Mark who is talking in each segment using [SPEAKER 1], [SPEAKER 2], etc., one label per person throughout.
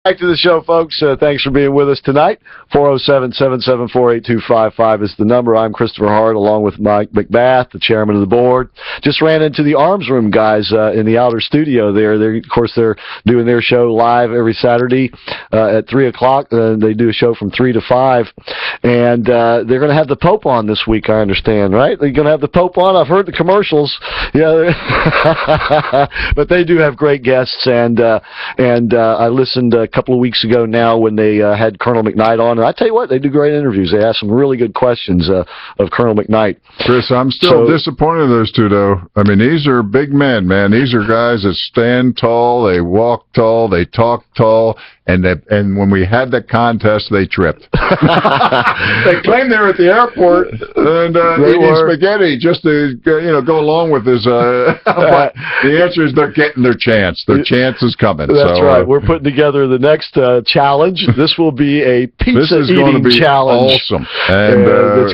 [SPEAKER 1] Back to the show, folks. Thanks for being with us tonight. 407-774-8255 is the number. I'm Christopher Hart, along with Mike McBath, the chairman of the board. Just ran into the Arms Room guys in the outer studio there. Of course, they're doing their show live every Saturday at 3 o'clock. They do a show from 3 to 5. And they're going to have the Pope on this week, I understand, right? They're going to have the Pope on. I've heard the commercials. Yeah, but they do have great guests. And I listened a couple of weeks ago now when they had Colonel McKnight on, and I tell you what, they do great interviews. They ask some really good questions of Colonel McKnight.
[SPEAKER 2] Chris, I'm still disappointed in those two, though. I mean, these are big men, man. These are guys that stand tall, they walk tall, they talk tall, and when we had the contest, they tripped. They claimed they were at the airport and eating spaghetti just to go along with this. But the answer is they're getting their chance. Their chance is coming.
[SPEAKER 1] That's right. We're putting together the next challenge. This will be a pizza eating challenge.
[SPEAKER 2] Awesome. And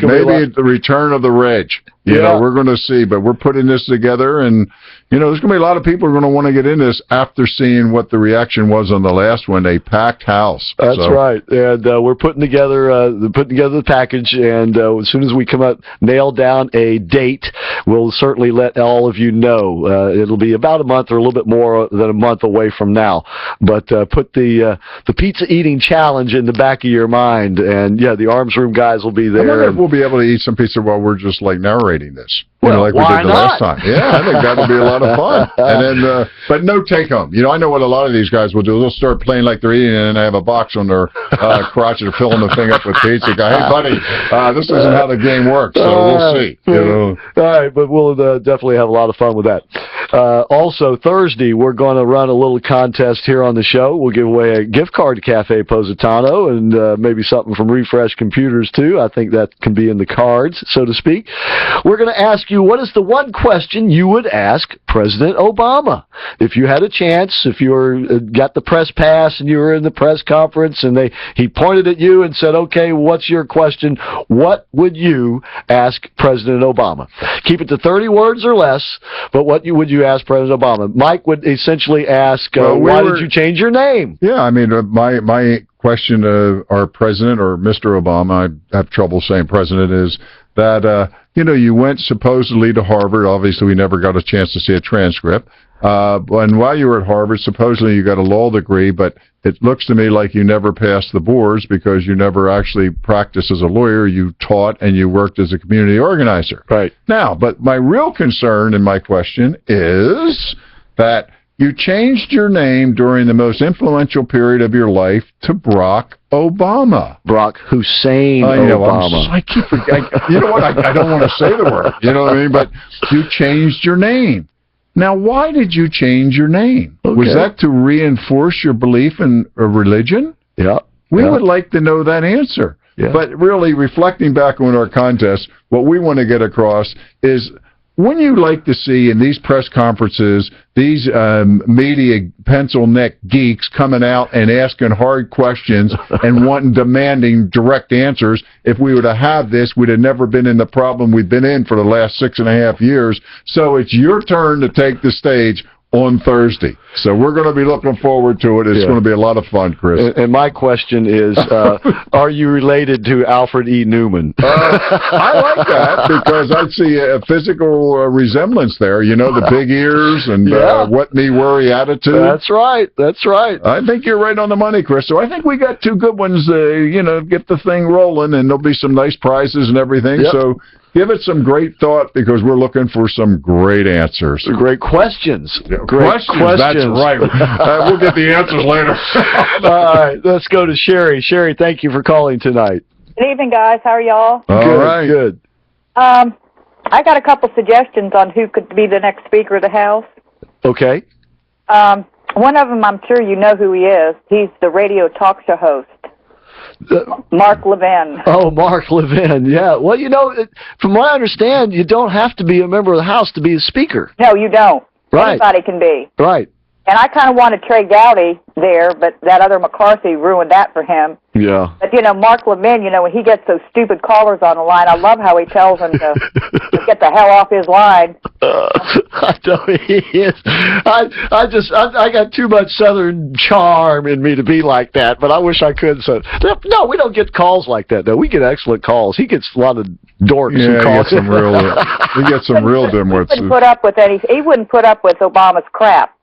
[SPEAKER 2] maybe the return of the Reg. You know, we're going to see, but we're putting this together, and there's going to be a lot of people who are going to want to get in this after seeing what the reaction was on the last one. A packed house.
[SPEAKER 1] That's right, and we're putting together the package, and as soon as we come up, nail down a date, we'll certainly let all of you know. It'll be about a month or a little bit more than a month away from now, but put the pizza eating challenge in the back of your mind, and the Arms Room guys will be there.
[SPEAKER 2] I wonder if we'll be able to eat some pizza while we're just like narrating this. Like we did the last time. Yeah, I think that'll be a lot of fun. And then, but no take home. I know what a lot of these guys will do. They'll start playing like they're eating, and then they have a box on their crotch and filling the thing up with pizza. Go, hey buddy, this isn't how the game works. So we'll see.
[SPEAKER 1] All right, but we'll definitely have a lot of fun with that. Also, Thursday, we're going to run a little contest here on the show. We'll give away a gift card to Cafe Positano and maybe something from Refresh Computers, too. I think that can be in the cards, so to speak. We're going to ask you, what is the one question you would ask President Obama? If you had a chance, if you got the press pass and you were in the press conference and he pointed at you and said, okay, what's your question? What would you ask President Obama? Keep it to 30 words or less, but what would you ask President Obama? Mike would essentially ask, why did you change your name?
[SPEAKER 2] Yeah, I mean, my question to our president, or Mr. Obama, I have trouble saying president, is that, you went supposedly to Harvard. Obviously, we never got a chance to see a transcript. And while you were at Harvard, supposedly you got a law degree, but it looks to me like you never passed the boards because you never actually practiced as a lawyer. You taught and you worked as a community organizer.
[SPEAKER 1] Right.
[SPEAKER 2] Now, but my real concern and my question is that you changed your name during the most influential period of your life to Barack Obama.
[SPEAKER 1] Barack Hussein Obama.
[SPEAKER 2] I keep forgetting. You know what? I don't want to say the word. You know what I mean? But you changed your name. Now, why did you change your name? Okay. Was that to reinforce your belief in a religion?
[SPEAKER 1] Yeah.
[SPEAKER 2] We would like to know that answer. Yeah. But really, reflecting back on our contest, what we want to get across is, when you like to see in these press conferences these media pencil-neck geeks coming out and asking hard questions and demanding direct answers, if we were to have this, we'd have never been in the problem we've been in for the last 6.5 years. So it's your turn to take the stage on Thursday. So we're going to be looking forward to it. It's going to be a lot of fun, Chris.
[SPEAKER 1] And my question is, are you related to Alfred E. Newman?
[SPEAKER 2] I like that because I see a physical resemblance there. The big ears and what me worry attitude.
[SPEAKER 1] That's right. That's right.
[SPEAKER 2] I think you're right on the money, Chris. So I think we got two good ones, get the thing rolling, and there'll be some nice prizes and everything. Yep. So give it some great thought because we're looking for some great answers.
[SPEAKER 1] Great questions.
[SPEAKER 2] Great questions. That's right. We'll get the answers later.
[SPEAKER 1] All right. Let's go to Sherry. Sherry, thank you for calling tonight.
[SPEAKER 3] Good evening, guys. How are y'all?
[SPEAKER 2] All right.
[SPEAKER 1] Good.
[SPEAKER 3] I got a couple suggestions on who could be the next Speaker of the House.
[SPEAKER 1] Okay.
[SPEAKER 3] One of them, I'm sure you know who he is. He's the radio talk show host. Mark Levin.
[SPEAKER 1] Oh, Mark Levin, yeah. Well, from what I understand, you don't have to be a member of the House to be a speaker.
[SPEAKER 3] No, you don't.
[SPEAKER 1] Right.
[SPEAKER 3] Anybody can be.
[SPEAKER 1] Right.
[SPEAKER 3] And I kind of wanted Trey Gowdy there, but that other McCarthy ruined that for him.
[SPEAKER 1] Yeah.
[SPEAKER 3] But, Mark Levin, when he gets those stupid callers on the line, I love how he tells them to get the hell off his line.
[SPEAKER 1] I know he is. I got too much Southern charm in me to be like that, but I wish I could. So no, we don't get calls like that. Though we get excellent calls. He gets a lot of dorks who call.
[SPEAKER 2] He gets some real dimwits.
[SPEAKER 3] He wouldn't put up with Obama's crap.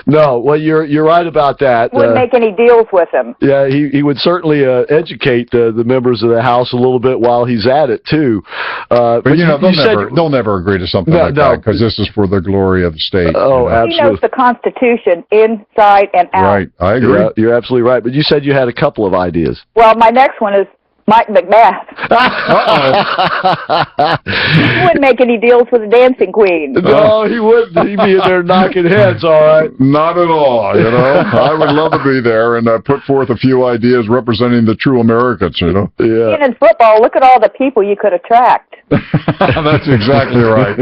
[SPEAKER 1] No, well, you're right about that.
[SPEAKER 3] Wouldn't make any deals with him.
[SPEAKER 1] Yeah, he would certainly educate the members of the House a little bit while he's at it too. But
[SPEAKER 2] they'll never agree to something like that because this is for the glory of the state.
[SPEAKER 1] Oh, absolutely.
[SPEAKER 3] He knows the Constitution inside and out.
[SPEAKER 2] Right, I agree.
[SPEAKER 1] Yeah, you're absolutely right. But you said you had a couple of ideas.
[SPEAKER 3] Well, my next one is Mike McMath. He wouldn't make any deals with the Dancing Queen.
[SPEAKER 1] No, he wouldn't. He'd be in there knocking heads, all right.
[SPEAKER 2] Not at all, I would love to be there and put forth a few ideas representing the true Americans,
[SPEAKER 1] Yeah.
[SPEAKER 3] And in football, look at all the people you could attract.
[SPEAKER 2] That's exactly right.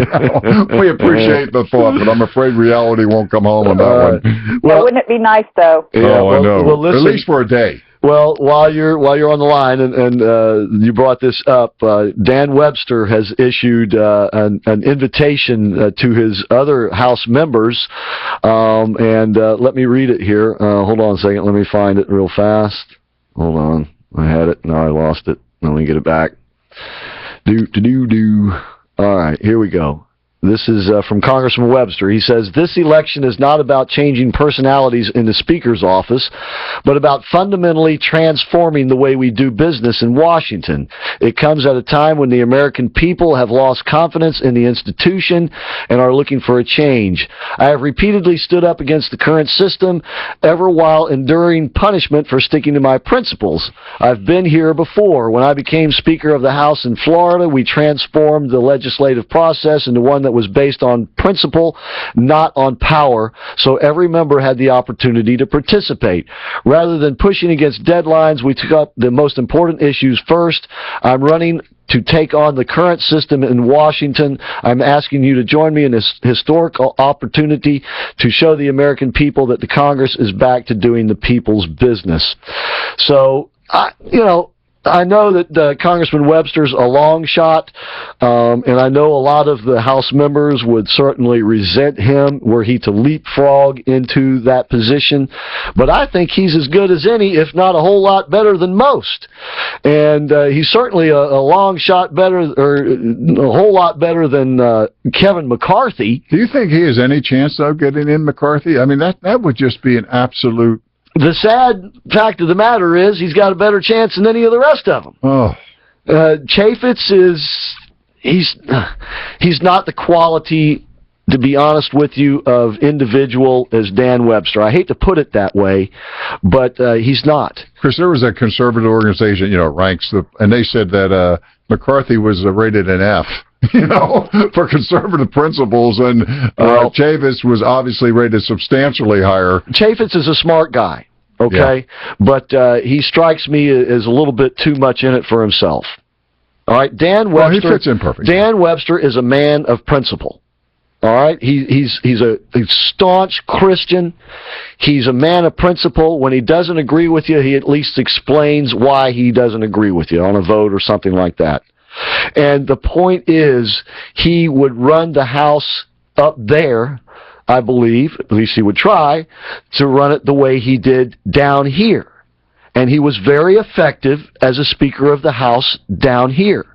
[SPEAKER 2] We appreciate the thought, but I'm afraid reality won't come home on that one.
[SPEAKER 3] Well, wouldn't it be nice, though?
[SPEAKER 2] Yeah, I know.
[SPEAKER 1] Well, listen,
[SPEAKER 2] at least for a day.
[SPEAKER 1] Well, while you're on the line, and you brought this up, Dan Webster has issued an invitation to his other House members, and let me read it here. Hold on a second. Let me find it real fast. Hold on. I had it. Now I lost it. Let me get it back. All right, here we go. This is from Congressman Webster. He says, this election is not about changing personalities in the Speaker's office, but about fundamentally transforming the way we do business in Washington. It comes at a time when the American people have lost confidence in the institution and are looking for a change. I have repeatedly stood up against the current system, ever while enduring punishment for sticking to my principles. I've been here before. When I became Speaker of the House in Florida, we transformed the legislative process into one that was based on principle, not on power, so every member had the opportunity to participate. Rather than pushing against deadlines, we took up the most important issues first. I'm running to take on the current system in Washington. I'm asking you to join me in this historic opportunity to show the American people that the Congress is back to doing the people's business. So, I know that Congressman Webster's a long shot, and I know a lot of the House members would certainly resent him were he to leapfrog into that position. But I think he's as good as any, if not a whole lot better than most. And he's certainly a long shot better, or a whole lot better than Kevin McCarthy.
[SPEAKER 2] Do you think he has any chance of getting in McCarthy? I mean, that would just be an absolute...
[SPEAKER 1] The sad fact of the matter is he's got a better chance than any of the rest of them.
[SPEAKER 2] Oh.
[SPEAKER 1] Chaffetz he's not the quality, to be honest with you, of individual as Dan Webster. I hate to put it that way, but he's not.
[SPEAKER 2] Chris, there was a conservative organization, ranks and they said that McCarthy was rated an F. For conservative principles, and Chaffetz was obviously rated substantially higher.
[SPEAKER 1] Chaffetz is a smart guy, okay? Yeah. But he strikes me as a little bit too much in it for himself. All right, Dan Webster.
[SPEAKER 2] Well, he fits in perfectly.
[SPEAKER 1] Dan Webster is a man of principle. All right, he's a staunch Christian. He's a man of principle. When he doesn't agree with you, he at least explains why he doesn't agree with you on a vote or something like that. And the point is, he would run the House up there, I believe, at least he would try, to run it the way he did down here. And he was very effective as a Speaker of the House down here.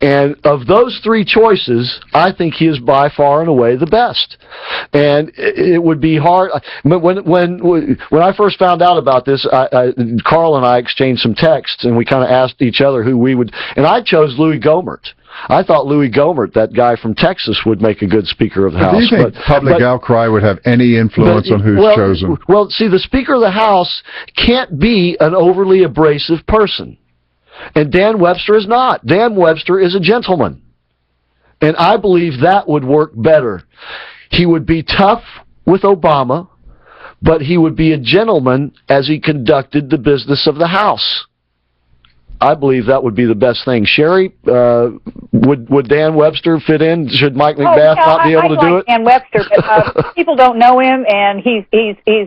[SPEAKER 1] And of those three choices, I think he is by far and away the best. And it would be hard. When I first found out about this, Carl and I exchanged some texts, and we kind of asked each other who we would. And I chose Louis Gohmert. I thought Louis Gohmert, that guy from Texas, would make a good Speaker of the House.
[SPEAKER 2] Do you think public outcry would have any influence on who's chosen?
[SPEAKER 1] Well, see, the Speaker of the House can't be an overly abrasive person. And Dan Webster is not. Dan Webster is a gentleman. And I believe that would work better. He would be tough with Obama, but he would be a gentleman as he conducted the business of the House. I believe that would be the best thing. Sherry, would Dan Webster fit in? Should Mike McBath not be able to do it?
[SPEAKER 3] Dan Webster, but people don't know him, and he's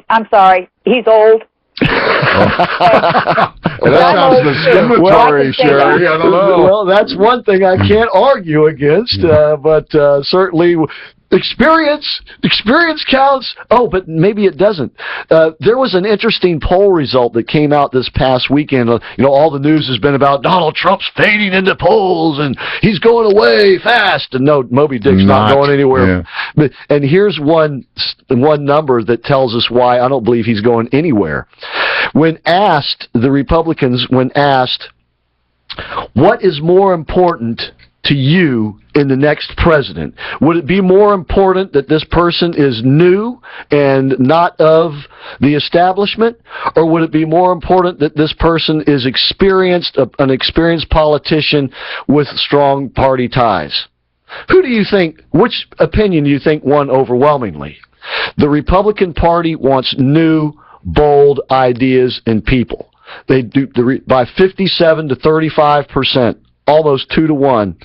[SPEAKER 3] I'm sorry, he's old.
[SPEAKER 2] That sounds discriminatory, Sherry. I don't know.
[SPEAKER 1] Well, that's one thing I can't argue against, but certainly experience counts. Oh, but maybe it doesn't. There was an interesting poll result that came out this past weekend. All the news has been about Donald Trump's fading into polls and he's going away fast. And no, Moby Dick's not going anywhere. Yeah. And here's one number that tells us why I don't believe he's going anywhere. The Republicans, when asked, what is more important to you in the next president? Would it be more important that this person is new and not of the establishment? Or would it be more important that this person is an experienced politician with strong party ties? Which opinion do you think won overwhelmingly? The Republican Party wants new, bold ideas and people. They do by 57 to 35%, almost 2-to-1.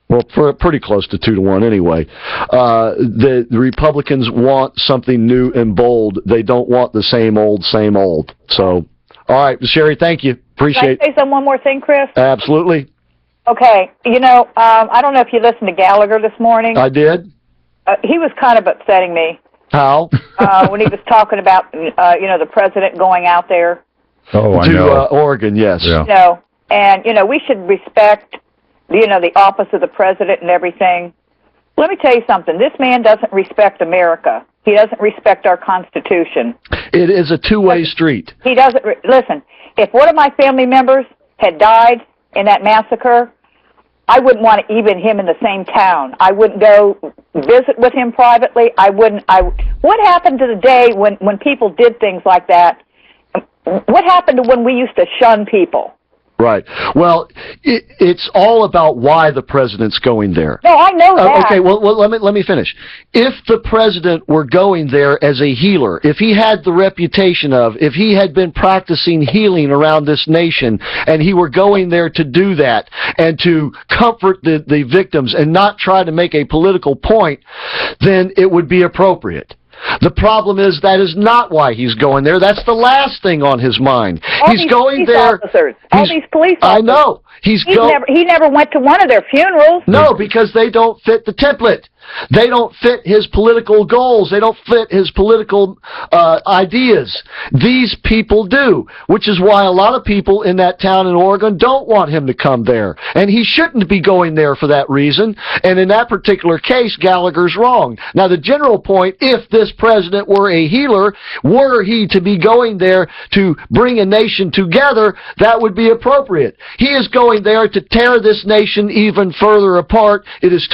[SPEAKER 1] Well, pretty close to 2-to-1 anyway. The Republicans want something new and bold. They don't want the same old. So, all right, Sherry, thank you. Appreciate it.
[SPEAKER 3] Can I say one more thing, Chris?
[SPEAKER 1] Absolutely.
[SPEAKER 3] Okay. I don't know if you listened to Gallagher this morning.
[SPEAKER 1] I did.
[SPEAKER 3] He was kind of upsetting me.
[SPEAKER 1] How?
[SPEAKER 3] When he was talking about, the president going out there.
[SPEAKER 2] Oh, I know.
[SPEAKER 1] To Oregon, yes.
[SPEAKER 2] Yeah.
[SPEAKER 3] And we should respect, the office of the president and everything. Let me tell you something. This man doesn't respect America. He doesn't respect our Constitution.
[SPEAKER 1] It is a two-way street.
[SPEAKER 3] He doesn't. Listen, if one of my family members had died in that massacre, I wouldn't want even him in the same town. I wouldn't go visit with him privately. What happened to the day when people did things like that? What happened to when we used to shun people?
[SPEAKER 1] Right. Well, it's all about why the president's going there.
[SPEAKER 3] No, I know that.
[SPEAKER 1] Okay, well, let me finish. If the president were going there as a healer, if he had the reputation if he had been practicing healing around this nation, and he were going there to do that, and to comfort the victims, and not try to make a political point, then it would be appropriate. The problem is that is not why he's going there. That's the last thing on his mind. He's going there.
[SPEAKER 3] All these police officers.
[SPEAKER 1] I know. He
[SPEAKER 3] never went to one of their funerals.
[SPEAKER 1] No, because they don't fit the template. They don't fit his political goals. They don't fit his political ideas. These people do, which is why a lot of people in that town in Oregon don't want him to come there. And he shouldn't be going there for that reason. And in that particular case, Gallagher's wrong. Now, the general point, if this president were a healer, were he to be going there to bring a nation together, that would be appropriate. He is going there to tear this nation even further apart. It is